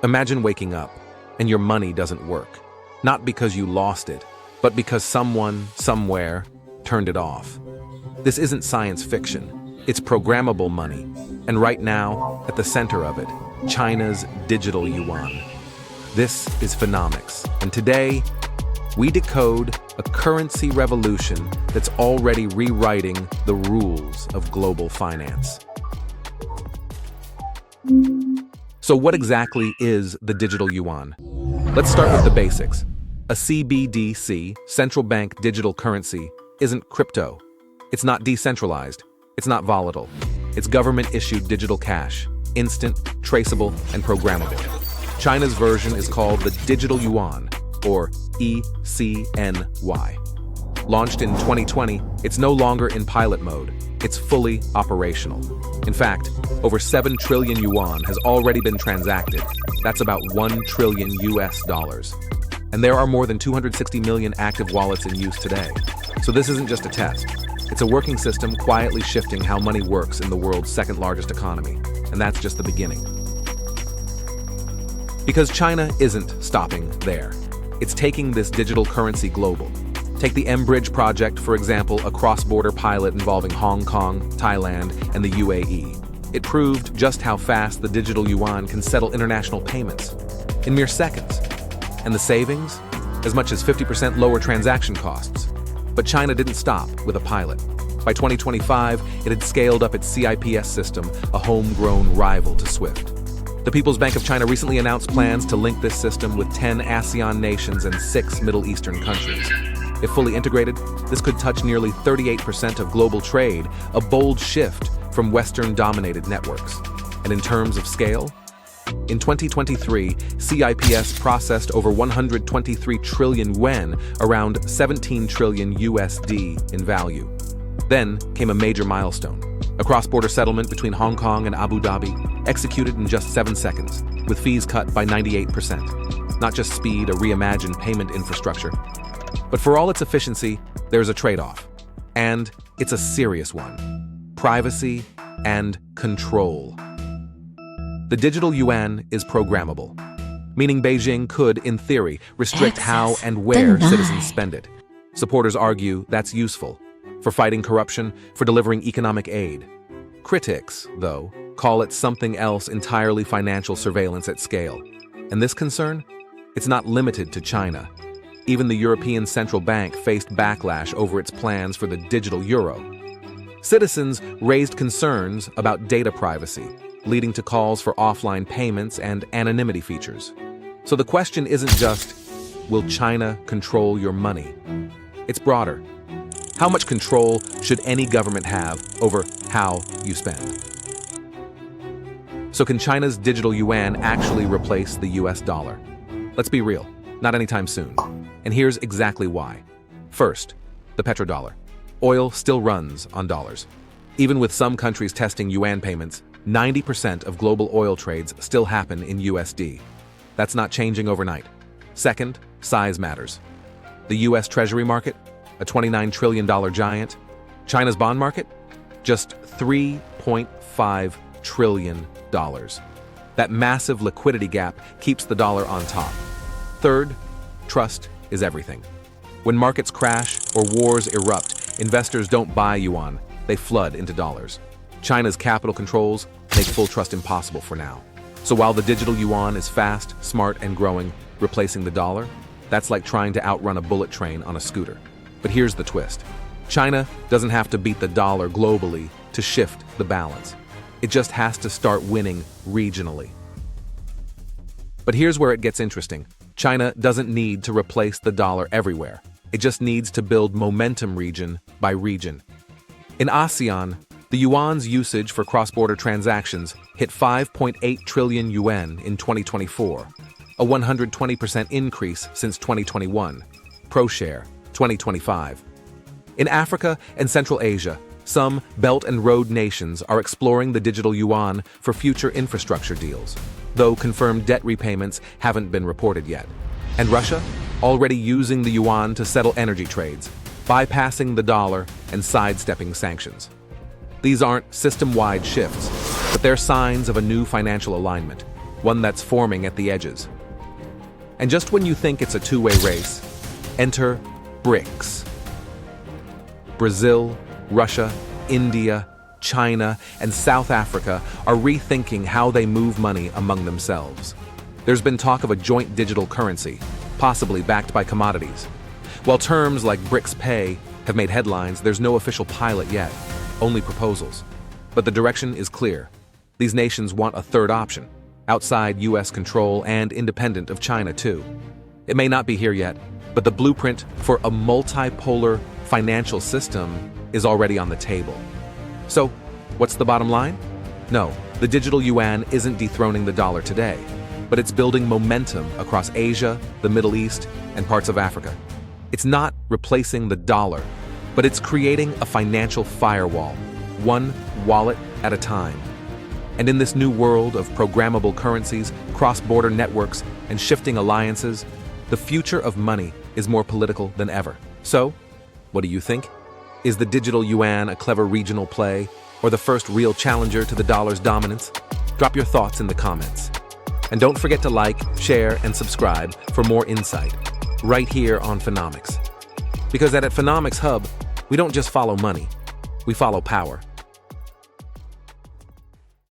Imagine waking up and your money doesn't work. Not because you lost it, but because someone, somewhere, turned it off. This isn't science fiction. It's programmable money. And right now, at the center of it, China's digital yuan. This is Phenomics. And today, we decode a currency revolution that's already rewriting the rules of global finance. So what exactly is the digital yuan? Let's start with the basics. A CBDC, central bank digital currency, isn't crypto. It's not decentralized. It's not volatile. It's government-issued digital cash, instant, traceable, and programmable. China's version is called the digital yuan, or e-CNY. Launched in 2020, it's no longer in pilot mode. It's fully operational. In fact, over 7 trillion yuan has already been transacted. That's about $1 trillion US. And there are more than 260 million active wallets in use today. So this isn't just a test. It's a working system quietly shifting how money works in the world's second largest economy. And that's just the beginning. Because China isn't stopping there. It's taking this digital currency global. Take the M-Bridge project, for example, a cross-border pilot involving Hong Kong, Thailand, and the UAE. It proved just how fast the digital yuan can settle international payments in mere seconds. And the savings? As much as 50% lower transaction costs. But China didn't stop with a pilot. By 2025, it had scaled up its CIPS system, a homegrown rival to SWIFT. The People's Bank of China recently announced plans to link this system with 10 ASEAN nations and 6 Middle Eastern countries. If fully integrated, this could touch nearly 38% of global trade, a bold shift from Western-dominated networks. And in terms of scale, in 2023, CIPS processed over 123 trillion yuan, around 17 trillion USD in value. Then came a major milestone, a cross-border settlement between Hong Kong and Abu Dhabi, executed in just 7 seconds, with fees cut by 98%. Not just speed, a reimagined payment infrastructure. But for all its efficiency, there's a trade-off. And it's a serious one. Privacy and control. The digital yuan is programmable, meaning Beijing could, in theory, restrict how and where citizens spend it. Supporters argue that's useful for fighting corruption, for delivering economic aid. Critics, though, call it something else entirely: financial surveillance at scale. And this concern? It's not limited to China. Even the European Central Bank faced backlash over its plans for the digital euro. Citizens raised concerns about data privacy, leading to calls for offline payments and anonymity features. So the question isn't just, will China control your money? It's broader. How much control should any government have over how you spend? So can China's digital yuan actually replace the US dollar? Let's be real, not anytime soon. And here's exactly why. First, the petrodollar. Oil still runs on dollars. Even with some countries testing yuan payments, 90% of global oil trades still happen in USD. That's not changing overnight. Second, size matters. The US Treasury market, a $29 trillion giant. China's bond market, just $3.5 trillion. That massive liquidity gap keeps the dollar on top. Third, trust is everything. When markets crash or wars erupt, investors don't buy yuan, they flood into dollars. China's capital controls make full trust impossible for now. So while the digital yuan is fast, smart, and growing, replacing the dollar, that's like trying to outrun a bullet train on a scooter. But here's the twist. China doesn't have to beat the dollar globally to shift the balance. It just has to start winning regionally. But here's where it gets interesting. China doesn't need to replace the dollar everywhere. It just needs to build momentum region by region. In ASEAN, the yuan's usage for cross-border transactions hit 5.8 trillion yuan in 2024, a 120% increase since 2021. ProShare, 2025. In Africa and Central Asia, some Belt and Road nations are exploring the digital yuan for future infrastructure deals, though confirmed debt repayments haven't been reported yet. And Russia, already using the yuan to settle energy trades, bypassing the dollar and sidestepping sanctions. These aren't system-wide shifts, but they're signs of a new financial alignment. one that's forming at the edges. And just when you think it's a two-way race, enter BRICS. Brazil, Russia, India, China, and South Africa are rethinking how they move money among themselves. There's been talk of a joint digital currency, possibly backed by commodities. While terms like BRICS Pay have made headlines, there's no official pilot yet, only proposals. But the direction is clear. These nations want a third option, outside US control and independent of China too. It may not be here yet, but the blueprint for a multipolar financial system is already on the table. So, what's the bottom line? No, the digital yuan isn't dethroning the dollar today, but it's building momentum across Asia, the Middle East, and parts of Africa. It's not replacing the dollar, but it's creating a financial firewall, one wallet at a time. And in this new world of programmable currencies, cross-border networks, and shifting alliances, the future of money is more political than ever. So, what do you think? Is the digital yuan a clever regional play, or the first real challenger to the dollar's dominance? Drop your thoughts in the comments. And don't forget to like, share, and subscribe for more insight, right here on Phenomics. Because at Phenomics Hub, we don't just follow money, we follow power.